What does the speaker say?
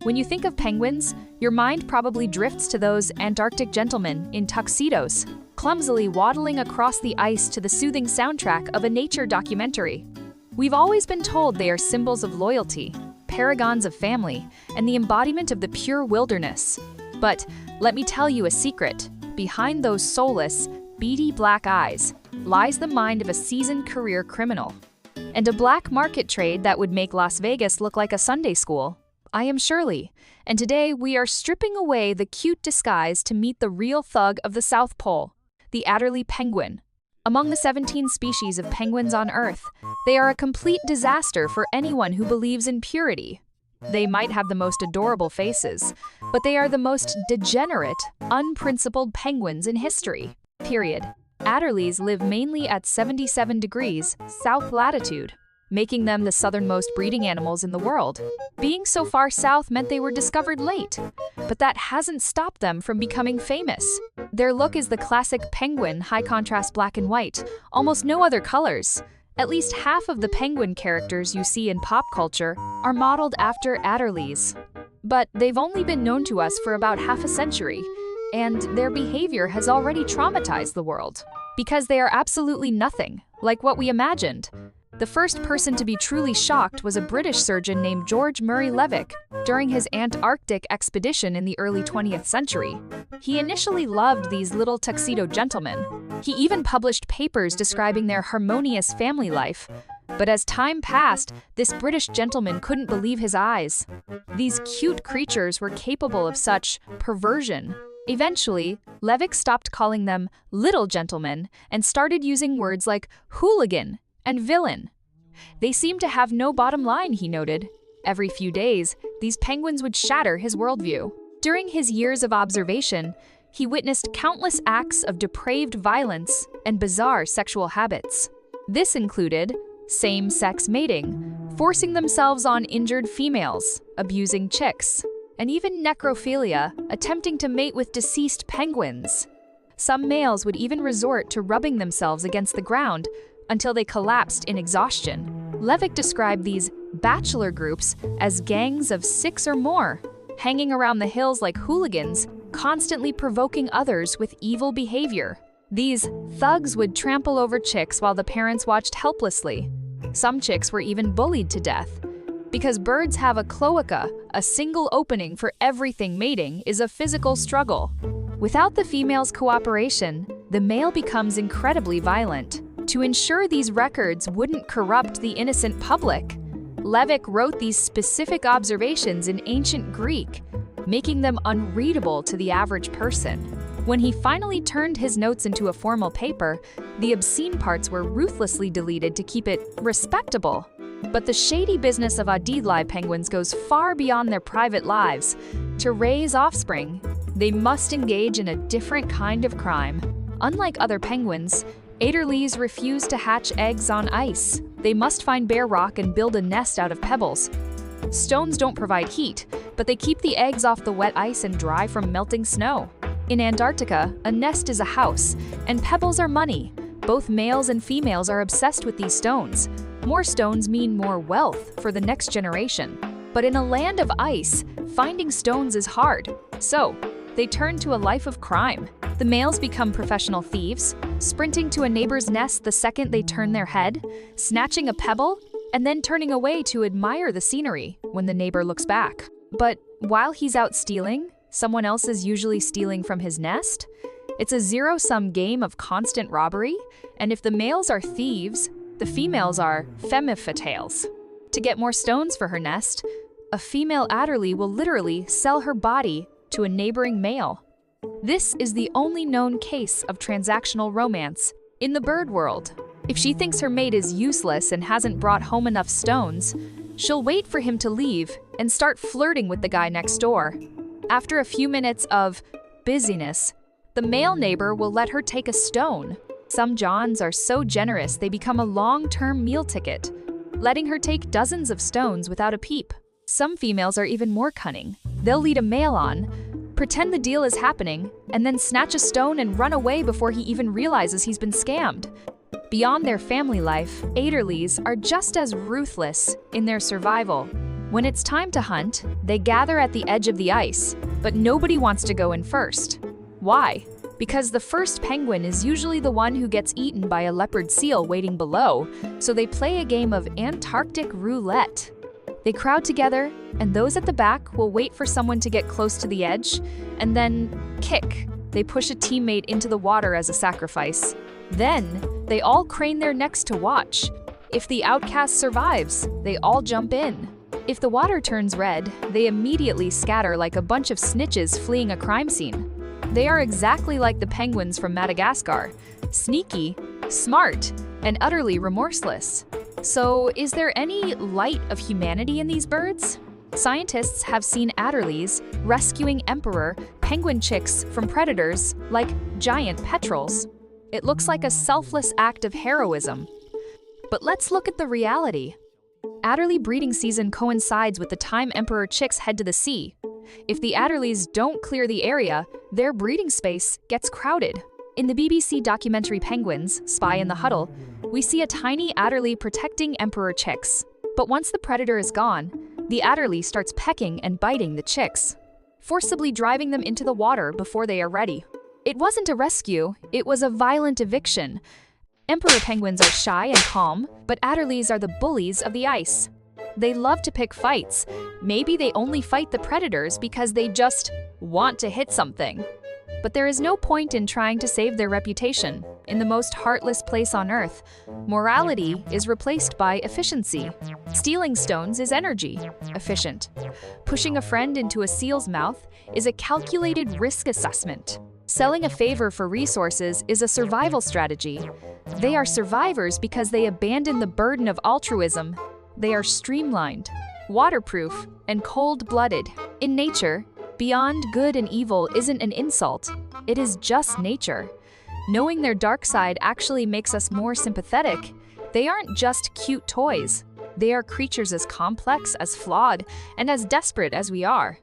When you think of penguins, your mind probably drifts to those Antarctic gentlemen in tuxedos, clumsily waddling across the ice to the soothing soundtrack of a nature documentary. We've always been told they are symbols of loyalty, paragons of family, and the embodiment of the pure wilderness. But let me tell you a secret. Behind those soulless, beady black eyes lies the mind of a seasoned career criminal. And a black market trade that would make Las Vegas look like a Sunday school. I am Shirley, and today we are stripping away the cute disguise to meet the real thug of the South Pole, the Adélie penguin. Among the 17 species of penguins on Earth, they are a complete disaster for anyone who believes in purity. They might have the most adorable faces, but they are the most degenerate, unprincipled penguins in history. Period. Adélies live mainly at 77 degrees south latitude, making them the southernmost breeding animals in the world. Being so far south meant they were discovered late, but that hasn't stopped them from becoming famous. Their look is the classic penguin, high-contrast black and white, almost no other colors. At least half of the penguin characters you see in pop culture are modeled after Adélies. But they've only been known to us for about half a century, and their behavior has already traumatized the world. Because they are absolutely nothing like what we imagined. The first person to be truly shocked was a British surgeon named Murray Levick during his Antarctic expedition in the early 20th century. He initially loved these little tuxedo gentlemen. He even published papers describing their harmonious family life. But as time passed, this British gentleman couldn't believe his eyes. These cute creatures were capable of such perversion. Eventually, Levick stopped calling them little gentlemen and started using words like hooligan and villain. They seemed to have no bottom line, he noted. Every few days, these penguins would shatter his worldview. During his years of observation, he witnessed countless acts of depraved violence and bizarre sexual habits. This included same-sex mating, forcing themselves on injured females, abusing chicks, and even necrophilia, attempting to mate with deceased penguins. Some males would even resort to rubbing themselves against the ground until they collapsed in exhaustion. Levick described these bachelor groups as gangs of 6 or more, hanging around the hills like hooligans, constantly provoking others with evil behavior. These thugs would trample over chicks while the parents watched helplessly. Some chicks were even bullied to death. Because birds have a cloaca, a single opening for everything mating is a physical struggle. Without the female's cooperation, the male becomes incredibly violent. To ensure these records wouldn't corrupt the innocent public, Levick wrote these specific observations in ancient Greek, making them unreadable to the average person. When he finally turned his notes into a formal paper, the obscene parts were ruthlessly deleted to keep it respectable. But the shady business of Adélie penguins goes far beyond their private lives. To raise offspring, they must engage in a different kind of crime. Unlike other penguins, Adélies refuse to hatch eggs on ice. They must find bare rock and build a nest out of pebbles. Stones don't provide heat, but they keep the eggs off the wet ice and dry from melting snow. In Antarctica, a nest is a house, and pebbles are money. Both males and females are obsessed with these stones. More stones mean more wealth for the next generation. But in a land of ice, finding stones is hard. So, they turn to a life of crime. The males become professional thieves, sprinting to a neighbor's nest the second they turn their head, snatching a pebble, and then turning away to admire the scenery when the neighbor looks back. But while he's out stealing, someone else is usually stealing from his nest. It's a zero-sum game of constant robbery, and if the males are thieves, the females are femme fatales. To get more stones for her nest, a female Adélie will literally sell her body to a neighboring male. This is the only known case of transactional romance in the bird world. If she thinks her mate is useless and hasn't brought home enough stones, she'll wait for him to leave and start flirting with the guy next door. After a few minutes of busyness, the male neighbor will let her take a stone. Some Johns are so generous they become a long-term meal ticket, letting her take dozens of stones without a peep. Some females are even more cunning. They'll lead a male on, pretend the deal is happening, and then snatch a stone and run away before he even realizes he's been scammed. Beyond their family life, Adélies are just as ruthless in their survival. When it's time to hunt, they gather at the edge of the ice, but nobody wants to go in first. Why? Because the first penguin is usually the one who gets eaten by a leopard seal waiting below, so they play a game of Antarctic roulette. They crowd together, and those at the back will wait for someone to get close to the edge, and then kick. They push a teammate into the water as a sacrifice. Then, they all crane their necks to watch. If the outcast survives, they all jump in. If the water turns red, they immediately scatter like a bunch of snitches fleeing a crime scene. They are exactly like the penguins from Madagascar, sneaky, smart, and utterly remorseless. So, is there any light of humanity in these birds? Scientists have seen Adélies rescuing emperor penguin chicks from predators like giant petrels. It looks like a selfless act of heroism. But let's look at the reality. Adélie breeding season coincides with the time emperor chicks head to the sea. If the Adélies don't clear the area, their breeding space gets crowded. In the BBC documentary Penguins, Spy in the Huddle, we see a tiny Adélie protecting emperor chicks. But once the predator is gone, the Adélie starts pecking and biting the chicks, forcibly driving them into the water before they are ready. It wasn't a rescue, it was a violent eviction. Emperor penguins are shy and calm, but Adélies are the bullies of the ice. They love to pick fights. Maybe they only fight the predators because they just want to hit something. But there is no point in trying to save their reputation. In the most heartless place on Earth, morality is replaced by efficiency. Stealing stones is energy, efficient. Pushing a friend into a seal's mouth is a calculated risk assessment. Selling a favor for resources is a survival strategy. They are survivors because they abandon the burden of altruism. They are streamlined, waterproof, and cold-blooded. In nature, beyond good and evil isn't an insult. It is just nature. Knowing their dark side actually makes us more sympathetic. They aren't just cute toys. They are creatures as complex, as flawed, and as desperate as we are.